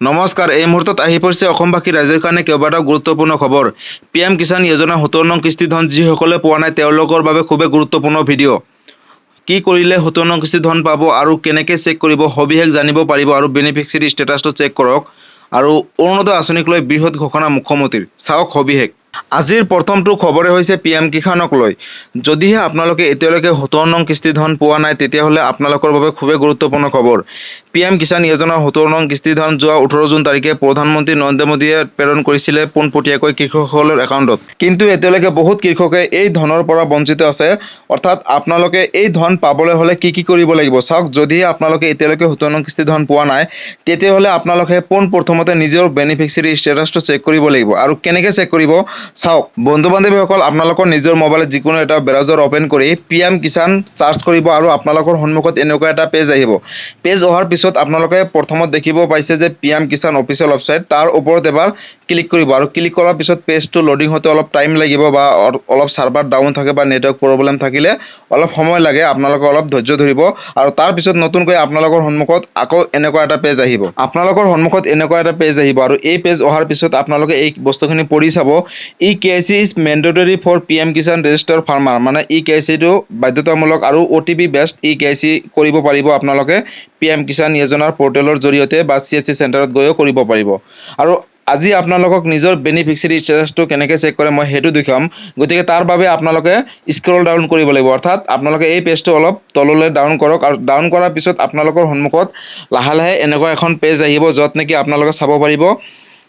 নমস্কাৰ। এই মুহূৰ্তত আহি পৰিছে অসমবাসী ৰাইজৰ কাৰণে কেইবাটাও গুৰুত্বপূৰ্ণ খবৰ। PM কিষাণ যোজনা 17 নং কিস্তি ধন যিসকলে পোৱা নাই তেওঁলোকৰ বাবে খুবেই গুৰুত্বপূৰ্ণ ভিডিঅ'। কি কৰিলে 17 নং কিস্তি ধন পাব আৰু কেনেকৈ চেক কৰিব সবিশেষ জানিব পাৰিব আৰু বেনিফিচিয়াৰী ষ্টেটাছটো চেক কৰক। আৰু অৰুণোদয় আঁচনিক লৈ বৃহৎ ঘোষণা মুখ্যমন্ত্ৰীৰ, চাওক সবিশেষ। আজিৰ প্ৰথমটো খবৰে হৈছে PM কিষাণক লৈ। যদিহে আপোনালোকে এতিয়ালৈকে 17 নং কিস্তি ধন পোৱা নাই তেতিয়াহ'লে আপোনালোকৰ বাবে খুবেই গুৰুত্বপূৰ্ণ খবৰ। PM কিষাণ যোজনাৰ 17 নং কিস্তি ধন যোৱা 18 জুন তাৰিখে প্ৰধানমন্ত্ৰী নৰেন্দ্ৰ মোদীয়ে প্ৰেৰণ কৰিছিলে পোনপটীয়াকৈ কৃষকসকলৰ একাউণ্টত। কিন্তু এতিয়ালৈকে বহুত কৃষকে এই ধনৰ পৰা বঞ্চিত আছে। অৰ্থাৎ আপোনালোকে এই ধন পাবলৈ হ'লে কি কি কৰিব লাগিব চাওক। যদিহে আপোনালোকে এতিয়ালৈকে 17 নং কিস্তি ধন পোৱা নাই তেতিয়াহ'লে আপোনালোকে পোনপ্ৰথমতে নিজৰ বেনিফিচিয়াৰী ষ্টেটাছটো চেক কৰিব লাগিব। আৰু কেনেকৈ চেক কৰিব চাওক। বন্ধু বান্ধৱীসকল, আপোনালোকৰ নিজৰ মোবাইলত যিকোনো এটা ব্ৰাউজাৰ অ'পেন কৰি PM কিষাণ চাৰ্চ কৰিব আৰু আপোনালোকৰ সন্মুখত এনেকুৱা এটা পেজ আহিব। পেজ অহাৰ পিছত আপোনালোকে প্ৰথমত দেখিব পাইছে যে PM কিষাণ অফিচিয়েল ৱেবছাইট, তাৰ ওপৰত এবাৰ ক্লিক কৰিব আৰু ক্লিক কৰাৰ পিছত পেজটো লোডিং হওঁতে অলপ টাইম লাগিব বা অলপ চাৰ্ভাৰ ডাউন থাকে বা নেটৱৰ্ক প্ৰব্লেম থাকিলে অলপ সময় লাগে। আপোনালোকে অলপ ধৈৰ্য ধৰিব আৰু তাৰপিছত নতুনকৈ আপোনালোকৰ সন্মুখত আকৌ এনেকুৱা এটা পেজ আহিব। আপোনালোকৰ সন্মুখত এনেকুৱা এটা পেজ আহিব আৰু এই পেজ অহাৰ পিছত আপোনালোকে এই বস্তুখিনি পঢ়ি চাব। EKYC is mandatory for PM Kisan registered farmer, মানে EKYCটো বাধ্যতামূলক আৰু OTP বেছড EKYC কৰিব পাৰিব আপোনালোকে PM কিষাণ যোজনাৰ পৰ্টেলৰ জৰিয়তে বা CSC চেণ্টাৰত গৈও কৰিব পাৰিব। আৰু আজি আপোনালোকক নিজৰ বেনিফিচিয়াৰী ষ্টেটাছটো কেনেকৈ চেক কৰে মই সেইটো দেখুৱাম। গতিকে তাৰ বাবে আপোনালোকে স্ক্ৰল ডাউন কৰিব লাগিব। অৰ্থাৎ আপোনালোকে এই পেজটো অলপ তললৈ ডাউন কৰক আৰু ডাউন কৰাৰ পিছত আপোনালোকৰ সন্মুখত লাহে লাহে এনেকুৱা এখন পেজ আহিব য'ত নেকি আপোনালোকে চাব পাৰিব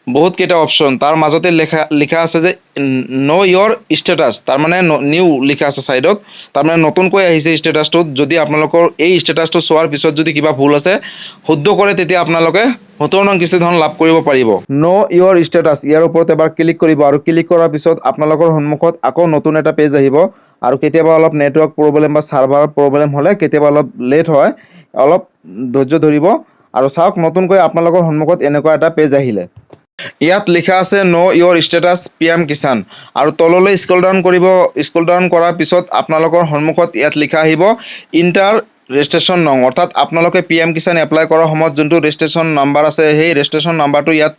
বহুত কেইটা অপশ্যন। তাৰ মাজতে লিখা আছে যে ন' ইয়ৰ ষ্টেটাছ, তাৰমানে নিউ লিখা আছে ছাইডত, তাৰমানে নতুনকৈ আহিছে ষ্টেটাছটোত। যদি আপোনালোকৰ এই ষ্টেটাছটো চোৱাৰ পিছত যদি কিবা ভুল আছে শুদ্ধ কৰে তেতিয়া আপোনালোকে 17 নং কিস্তি ধন লাভ কৰিব পাৰিব। ন' ইয়ৰ ষ্টেটাছ, ইয়াৰ ওপৰত এবাৰ ক্লিক কৰিব আৰু ক্লিক কৰাৰ পিছত আপোনালোকৰ সন্মুখত আকৌ নতুন এটা পেজ আহিব। আৰু কেতিয়াবা অলপ নেটৱৰ্ক প্ৰব্লেম বা চাৰ্ভাৰ প্ৰব্লেম হ'লে কেতিয়াবা অলপ লেট হয়, অলপ ধৈৰ্য ধৰিব। আৰু চাওক, নতুনকৈ আপোনালোকৰ সন্মুখত এনেকুৱা এটা পেজ আহিলে। ইয়াত লিখা আছে ন' ইয়ৰ ষ্টেটাছ PM কিষাণ আৰু তললৈ স্ক্ৰল ডাউন কৰিব। স্ক্ৰল ডাউন কৰাৰ পিছত আপোনালোকৰ সন্মুখত ইয়াত লিখা আহিব ইণ্টাৰ ৰেজিষ্ট্ৰেশ্যন নং। অৰ্থাৎ আপোনালোকে PM কিষাণ এপ্লাই কৰাৰ সময়ত যোনটো ৰেজিষ্ট্ৰেশ্যন নাম্বাৰ আছে সেই ৰেজিষ্ট্ৰেশ্যন নাম্বাৰটো ইয়াত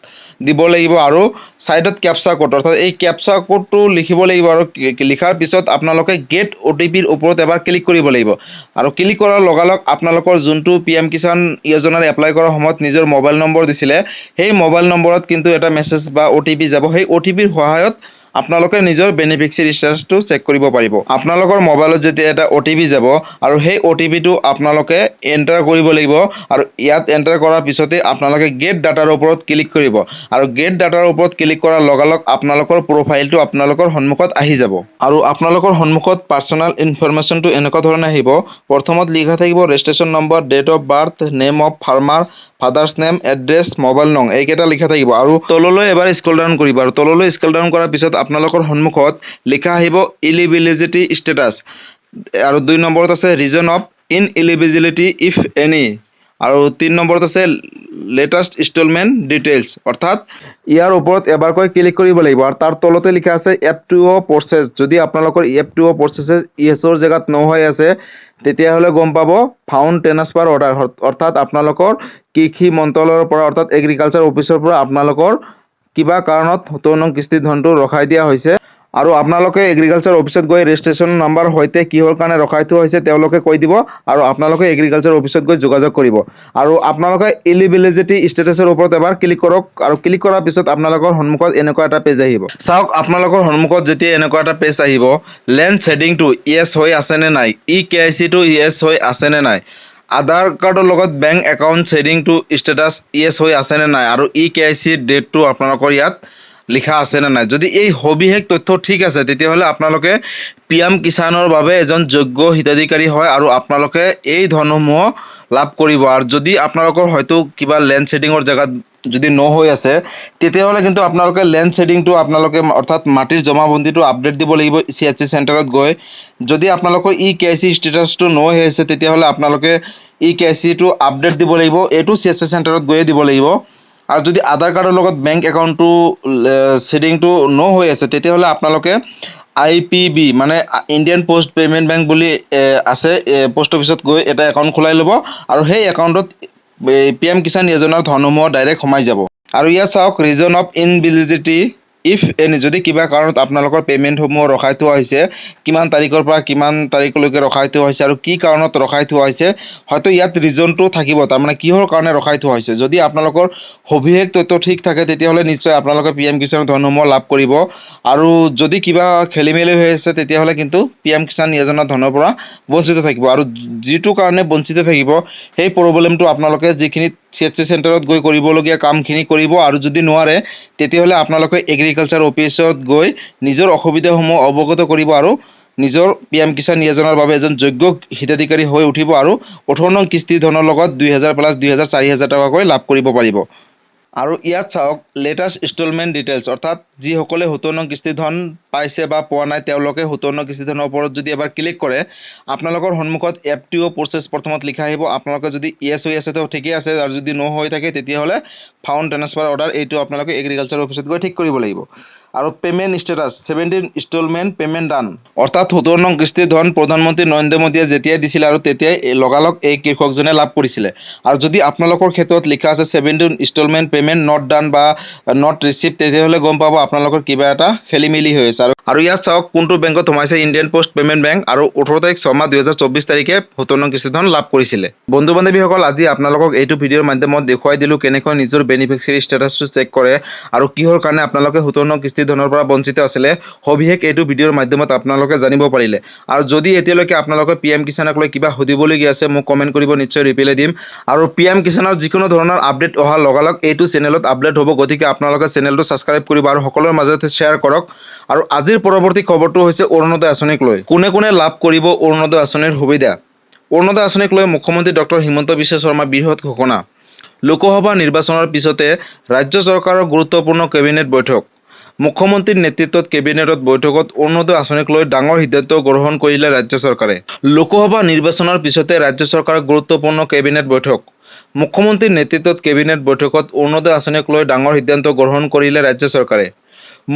দিব লাগিব আৰু ছাইডত কেপচা কোড, অৰ্থাৎ এই কেপচা কোডটো লিখিব লাগিব। আৰু লিখাৰ পিছত আপোনালোকে গেট OTPৰ ওপৰত এবাৰ ক্লিক কৰিব লাগিব। আৰু ক্লিক কৰাৰ লগালগ আপোনালোকৰ যোনটো PM কিষাণ যোজনাৰ এপ্লাই কৰাৰ সময়ত নিজৰ মোবাইল নম্বৰ দিছিলে সেই মোবাইল নম্বৰত কিন্তু এটা মেছেজ বা OTP যাব। সেই OTPৰ সহায়ত আপোনালোকে নিজৰ বেনিফিচিয়াৰী ষ্টেটাছটো চেক কৰিব পাৰিব। আপোনালোকৰ মোবাইলত যেতিয়া এটা OTP যাব আৰু সেই OTPটো আপোনালোকে এণ্টাৰ কৰিব লাগিব। আৰু ইয়াত এণ্টাৰ কৰাৰ পিছতে আপোনালোকে গেট ডাটাৰ ওপৰত ক্লিক কৰিব আৰু গেট ডাটাৰ ওপৰত ক্লিক কৰাৰ লগালগ আপোনালোকৰ প্ৰফাইলটো আপোনালোকৰ সন্মুখত আহি যাব। আৰু আপোনালোকৰ সন্মুখত পাৰ্চনেল ইনফৰমেশ্যনটো এনেকুৱা ধৰণে আহিব। প্ৰথমত লিখা থাকিব registration number, date of birth, name of farmer, father's name, address, mobile নং, এইকেইটা লিখা থাকিব। আৰু তললৈ এবাৰ স্ক্ৰল ডাউন কৰিব আৰু তললৈ স্ক্ৰল ডাউন কৰাৰ পিছত আপোনালোকৰ সন্মুখত লিখা আহিব ইলিজিবিলিটি ষ্টেটাছ। আৰু 2 নম্বৰত আছে reason of ineligibility if any. আৰু 3 নম্বৰত আছে লেটেষ্ট ইনষ্টলমেণ্ট ডিটেইলছ। অৰ্থাৎ ইয়াৰ ওপৰত এবাৰকৈ ক্লিক কৰিব লাগিব। আৰু তাৰ তলতে লিখা আছে F2O প্ৰচেছ। যদি আপোনালোকৰ F2O প্ৰচেছ ইয়েছৰ জেগাত ন হৈ আছে তেতিয়াহ'লে গম পাব ফাউণ্ড ট্ৰেন্সফাৰ অৰ্ডাৰ, অৰ্থাৎ আপোনালোকৰ কৃষি মন্ত্ৰালয়ৰ পৰা, অৰ্থাৎ এগ্ৰিকালচাৰ অফিচৰ পৰা আপোনালোকৰ কিবা কাৰণত 17 নং কিস্তিৰ ধনটো ৰখাই দিয়া হৈছে। আৰু আপোনালোকে এগ্ৰিকালচাৰ অফিচত গৈ ৰেজিষ্ট্ৰেশ্যন নাম্বাৰ সৈতে কিহৰ কাৰণে ৰখাই থোৱা হৈছে তেওঁলোকে কৈ দিব আৰু আপোনালোকে এগ্ৰিকালচাৰ অফিচত গৈ যোগাযোগ কৰিব। আৰু আপোনালোকে ইলিজিবিলিটি ষ্টেটাছৰ ওপৰত এবাৰ ক্লিক কৰক আৰু ক্লিক কৰাৰ পিছত আপোনালোকৰ সন্মুখত এনেকুৱা এটা পেজ আহিব। চাওক, আপোনালোকৰ সন্মুখত যেতিয়া এনেকুৱা এটা পেজ আহিব, লেণ্ড শ্বেডিংটো ইয়েছ হৈ আছেনে নাই, EKYCটো ইয়েছ হৈ আছেনে নাই, আধাৰ কাৰ্ডৰ লগত বেংক একাউণ্ট শ্বেডিংটো ষ্টেটাছ ইয়েছ হৈ আছেনে নাই, আৰু EKYC ডেটটো আপোনালোকৰ ইয়াত লিখা আছেনে নাই। যদি এই সবিশেষ তথ্য ঠিক আছে তেতিয়াহ'লে আপোনালোকে PM কিষাণৰ বাবে এজন যোগ্য হিতাধিকাৰী হয় আৰু আপোনালোকে এই ধনসমূহ লাভ কৰিব। আৰু যদি আপোনালোকৰ হয়তো কিবা লেণ্ড শ্বেডিঙৰ জেগাত যদি ন হৈ আছে তেতিয়াহ'লে কিন্তু আপোনালোকে লেণ্ড শ্বেডিংটো আপোনালোকে, অৰ্থাৎ মাটিৰ জমাবন্দীটো আপডেট দিব লাগিব CSC চেণ্টাৰত গৈ। যদি আপোনালোকৰ EKYC ষ্টেটাছটো ন হৈ আছে তেতিয়াহ'লে আপোনালোকে EKYCটো আপডেট দিব লাগিব, এইটো CSC চেণ্টাৰত গৈয়ে দিব লাগিব। আৰু যদি আধাৰ কাৰ্ডৰ লগত বেংক একাউণ্টটো শ্বেডিংটো ন হৈ আছে তেতিয়াহ'লে আপোনালোকে IPB মানে ইণ্ডিয়ান পোষ্ট পে'মেণ্ট বেংক বুলি আছে, পোষ্ট অফিচত গৈ এটা একাউণ্ট খোলাই ল'ব আৰু সেই একাউণ্টত PM কিষাণ যোজনাৰ ধনসমূহ ডাইৰেক্ট সোমাই যাব। আৰু ইয়াত চাওক reason of ineligibility if any, যদি কিবা কাৰণত আপোনালোকৰ পে'মেণ্টসমূহ ৰখাই থোৱা হৈছে, কিমান তাৰিখৰ পৰা কিমান তাৰিখলৈকে ৰখাই থোৱা হৈছে আৰু কি কাৰণত ৰখাই থোৱা হৈছে, হয়তো ইয়াত ৰিজনটো থাকিব, তাৰমানে কিহৰ কাৰণে ৰখাই থোৱা হৈছে। যদি আপোনালোকৰ সবিশেষ তথ্য ঠিক থাকে তেতিয়াহ'লে নিশ্চয় আপোনালোকে PM কিষাণৰ ধনসমূহ লাভ কৰিব। আৰু যদি কিবা খেলি মেলি হৈ আছে তেতিয়াহ'লে কিন্তু PM কিষাণ যোজনাৰ ধনৰ পৰা বঞ্চিত থাকিব। আৰু যিটো কাৰণে বঞ্চিত থাকিব সেই প্ৰব্লেমটো আপোনালোকে যিখিনি CHC চেণ্টাৰত গৈ কৰিবলগীয়া কামখিনি কৰিব, আৰু যদি নোৱাৰে তেতিয়াহ'লে আপোনালোকে এগ্ৰিকালচাৰ অফিচত গৈ নিজৰ অসুবিধাসমূহ অৱগত কৰিব আৰু নিজৰ PM কিষাণ যোজনাৰ বাবে এজন যোগ্য হিতাধিকাৰী হৈ উঠিব আৰু 18 নং কিস্তি ধনৰ লগত 2000 প্লাছ 2000 4000 টকাকৈ লাভ কৰিব পাৰিব। আৰু ইয়াত চাওক লেটেষ্ট ইনষ্টলমেণ্ট ডিটেইলছ, অৰ্থাৎ যিসকলে 17 নং কিস্তি ধন পাইছে বা পোৱা নাই তেওঁলোকে 17 নং কিস্তি ধনৰ ওপৰত যদি এবাৰ ক্লিক কৰে আপোনালোকৰ সন্মুখত FTO প্ৰচেছ প্ৰথমত লিখা আহিব। আপোনালোকে যদি ইয়েছ হৈ আছে তো ঠিকেই আছে, আৰু যদি ন হৈ থাকে তেতিয়াহ'লে ফাউণ্ড ট্ৰান্সফাৰ অৰ্ডাৰ এইটো আপোনালোকে এগ্ৰিকালচাৰ অফিচত গৈ ঠিক কৰিব লাগিব। আৰু পে'মেণ্ট ষ্টেটাছ 17 ইনষ্টলমেণ্ট পে'মেণ্ট ডান, অৰ্থাৎ 17 নং কিস্তিৰ ধন প্ৰধানমন্ত্ৰী নৰেন্দ্ৰ মোদীয়ে যেতিয়াই দিছিলে আৰু তেতিয়াই লগালগ এই কৃষকজনে লাভ কৰিছিলে। আৰু যদি আপোনালোকৰ ক্ষেত্ৰত লিখা আছে 17 ইনষ্টলমেণ্ট পে'মেণ্ট নট ডান বা নট ৰিচিভ, তেতিয়াহ'লে গম পাব আপোনালোকৰ কিবা এটা খেলি মেলি হৈ আছে। আৰু ইয়াত চাওক কোনটো বেংকত সোমাইছে, ইণ্ডিয়ান পোষ্ট পে'মেণ্ট বেংক, আৰু 18 তাৰিখ 6 মাহ 2024 তাৰিখে 17 নং কিস্তি ধন লাভ কৰিছিলে। বন্ধু বান্ধৱীসকল, আজি আপোনালোকক এইটো ভিডিঅ'ৰ মাধ্যমত দেখুৱাই দিলোঁ কেনেকৈ নিজৰ বেনিফিচিয়াৰী ষ্টেটাছটো চেক কৰে আৰু কিহৰ কাৰণে আপোনালোকে 17 নং কিস্তি ধনৰ পৰা বঞ্চিত আছিলে, সবিশেষ এইটো ভিডিঅ'ৰ মাধ্যমত আপোনালোকে জানিব পাৰিলে। আৰু যদি এতিয়ালৈকে আপোনালোকে PM কিষাণক লৈ কিবা সুধিবলগীয়া আছে মোক কমেণ্ট কৰিব, নিশ্চয় ৰিপ্লাই দিম। আৰু PM কিষাণৰ যিকোনো ধৰণৰ আপডেট অহাৰ লগালগ এইটো চেনেলত আপডেট হ'ব, গতিকে আপোনালোকে চেনেলটো ছাবস্ক্ৰাইব কৰিব আৰু সকলোৰে মাজতে শ্বেয়াৰ কৰক। আৰু আজিৰ পৰৱৰ্তী খবৰটো হৈছে অৰুণোদয় আঁচনিক লৈ। কোনে কোনে লাভ কৰিব অৰুণোদয় আঁচনিৰ সুবিধা? অৰুণোদয় আঁচনিক লৈ মুখ্যমন্ত্ৰী ডক্টৰ হিমন্ত বিশ্ব শৰ্মা বৃহৎ ঘোষণা। লোকসভা নিৰ্বাচনৰ পিছতে ৰাজ্য চৰকাৰৰ গুৰুত্বপূৰ্ণ কেবিনেট বৈঠক। মুখ্যমন্ত্ৰীৰ নেতৃত্বত কেবিনেটত বৈঠকত অৰুণোদয় আঁচনিক লৈ ডাঙৰ সিদ্ধান্ত গ্ৰহণ কৰিলে ৰাজ্য চৰকাৰে। লোকসভা নিৰ্বাচনৰ পিছতে ৰাজ্য চৰকাৰৰ গুৰুত্বপূৰ্ণ কেবিনেট বৈঠক। মুখ্যমন্ত্ৰীৰ নেতৃত্বত কেবিনেট বৈঠকত অৰুণোদয় আঁচনিক লৈ ডাঙৰ সিদ্ধান্ত গ্ৰহণ কৰিলে ৰাজ্য চৰকাৰে।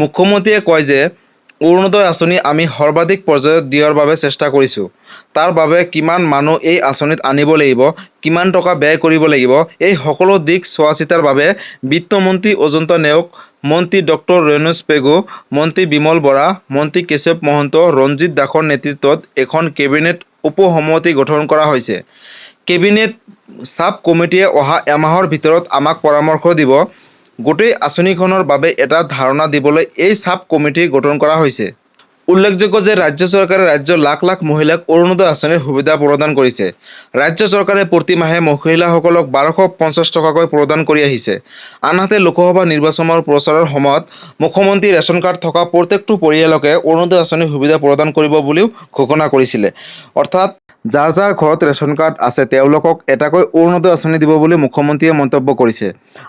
মুখ্যমন্ত্ৰীয়ে কয় যে অৰুণোদয় আঁচনি আমি সৰ্বাধিক পৰ্যায়ত দিয়াৰ বাবে চেষ্টা কৰিছোঁ। তাৰ বাবে কিমান মানুহ এই আঁচনিত আনিব লাগিব, কিমান টকা ব্যয় কৰিব লাগিব, এই সকলো দিশ চোৱা চিতাৰ বাবে বিত্তমন্ত্ৰী অজন্তা নেওগ, মন্ত্ৰী ডক্টৰ ৰণোজ পেগু, মন্ত্ৰী বিমল বৰা, মন্ত্ৰী কেশৱ মহন্ত, ৰঞ্জিত দাসৰ নেতৃত্বত এখন কেবিনেট উপ সমিতি গঠন কৰা হৈছে। কেবিনেট ছাব কমিটিয়ে অহা এমাহৰ ভিতৰত আমাক পৰামৰ্শ দিব। গোটেই আঁচনিখনৰ বাবে এটা ধাৰণা দিবলৈ এই ছাব কমিটি গঠন কৰা হৈছে। উল্লেখযোগ্য যে ৰাজ্য চৰকাৰে ৰাজ্যৰ লাখ লাখ মহিলাক অৰুণোদয় আঁচনিৰ সুবিধা প্ৰদান কৰিছে। ৰাজ্য চৰকাৰে প্ৰতি মাহে মহিলাসকলক 1250 টকাকৈ প্ৰদান কৰি আহিছে। আনহাতে লোকসভা নিৰ্বাচনৰ প্ৰচাৰৰ সময়ত মুখ্যমন্ত্ৰী ৰেচন কাৰ্ড থকা প্ৰত্যেকটো পৰিয়ালকে অৰুণোদয় আঁচনিৰ সুবিধা প্ৰদান কৰিব বুলিও ঘোষণা কৰিছিলে। অৰ্থাৎ যাৰ যাৰ ঘৰত ৰেচন কাৰ্ড আছে তেওঁলোকক এটাকৈ অৰুণোদয় আঁচনি দিব বুলি মুখ্যমন্ত্ৰীয়ে মন্তব্য কৰিছে।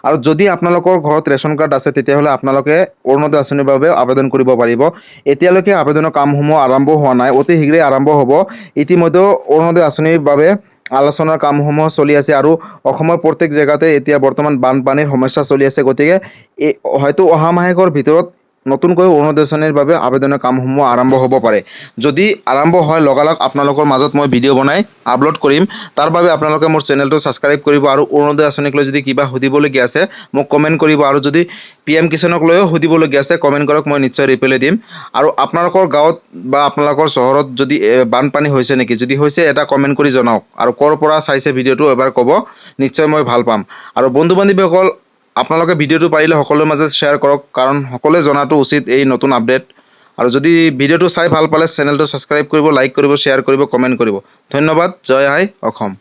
আৰু যদি আপোনালোকৰ ঘৰত ৰেচন কাৰ্ড আছে তেতিয়াহ'লে আপোনালোকে অৰুণোদয় আঁচনিৰ বাবে আবেদন কৰিব পাৰিব। এতিয়ালৈকে আবেদনৰ কামসমূহ আৰম্ভ হোৱা নাই, অতি শীঘ্ৰেই আৰম্ভ হ'ব। ইতিমধ্যে অৰুণোদয় আঁচনিৰ বাবে আলোচনাৰ কামসমূহ চলি আছে আৰু অসমৰ প্ৰত্যেক জেগাতে এতিয়া বৰ্তমান বানপানীৰ সমস্যা চলি আছে, গতিকে হয়তো অহা মাহেকৰ ভিতৰত নতুনকৈ অৰুণোদয় আঁচনিৰ বাবে আবেদনৰ কামসমূহ আৰম্ভ হ'ব পাৰে। যদি আৰম্ভ হয় লগালগ আপোনালোকৰ মাজত মই ভিডিঅ' বনাই আপলোড কৰিম। তাৰ বাবে আপোনালোকে মোৰ চেনেলটো ছাবস্ক্ৰাইব কৰিব আৰু অৰুণোদয় আঁচনিক লৈ যদি কিবা সুধিবলগীয়া আছে মোক কমেণ্ট কৰিব, আৰু যদি PM কিষাণক লৈও সুধিবলগীয়া আছে কমেণ্ট কৰক, মই নিশ্চয় ৰিপ্লাই দিম। আৰু আপোনালোকৰ গাঁৱত বা আপোনালোকৰ চহৰত যদি বানপানী হৈছে নেকি, যদি হৈছে এটা কমেণ্ট কৰি জনাওক, আৰু ক'ৰ পৰা চাইছে ভিডিঅ'টো এবাৰ ক'ব, নিশ্চয় মই ভাল পাম। আৰু বন্ধু বান্ধৱীসকল, আপোনালোকে ভিডিঅ'টো পাৰিলে সকলোৰে মাজত শ্বেয়াৰ কৰক, কাৰণ সকলোৱে জনাটো উচিত এই নতুন আপডেট। আৰু যদি ভিডিঅ'টো চাই ভাল পালে চেনেলটো ছাবস্ক্ৰাইব কৰিব, লাইক কৰিব, শ্বেয়াৰ কৰিব, কমেণ্ট কৰিব। ধন্যবাদ। জয় আই অসম।